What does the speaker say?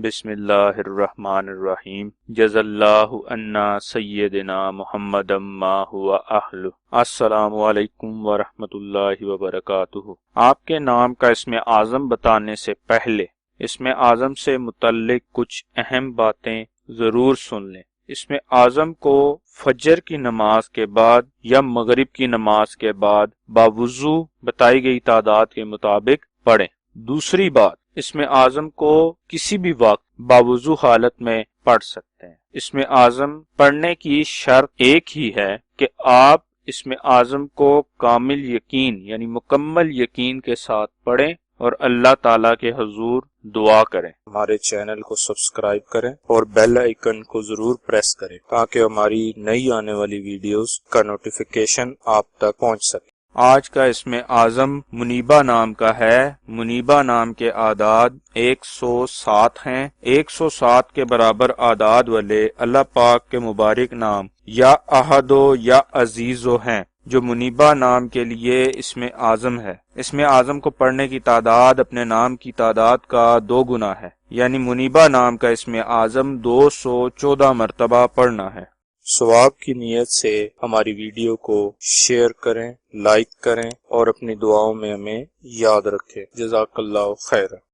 بسم اللہ الرحمن الرحیم جزا اللہ عنا سیدنا محمد ما ہوا اہل۔ السلام علیکم ورحمۃ اللہ وبرکاتہ۔ آپ کے نام کا اسم اعظم بتانے سے پہلے اسم اعظم سے متعلق کچھ اہم باتیں ضرور سن لیں۔ اسم اعظم کو فجر کی نماز کے بعد یا مغرب کی نماز کے بعد باوضو بتائی گئی تعداد کے مطابق پڑھیں۔ دوسری بات، اسم اعظم کو کسی بھی وقت باوضو حالت میں پڑھ سکتے ہیں۔ اسم اعظم پڑھنے کی شرط ایک ہی ہے کہ آپ اسم اعظم کو کامل یقین یعنی مکمل یقین کے ساتھ پڑھیں اور اللہ تعالیٰ کے حضور دعا کریں۔ ہمارے چینل کو سبسکرائب کریں اور بیل آئیکن کو ضرور پریس کریں تاکہ ہماری نئی آنے والی ویڈیوز کا نوٹیفیکیشن آپ تک پہنچ سکے۔ آج کا اسم اعظم منیبہ نام کا ہے۔ منیبہ نام کے اعداد 107 ہیں۔ 107 کے برابر اعداد والے اللہ پاک کے مبارک نام یا احدو یا عزیزو ہیں جو منیبہ نام کے لیے اسم اعظم ہے۔ اسم اعظم کو پڑھنے کی تعداد اپنے نام کی تعداد کا 2 گنا ہے، یعنی منیبہ نام کا اسم اعظم 214 مرتبہ پڑھنا ہے۔ ثواب کی نیت سے ہماری ویڈیو کو شیئر کریں، لائک کریں اور اپنی دعاؤں میں ہمیں یاد رکھیں۔ جزاک اللہ خیر۔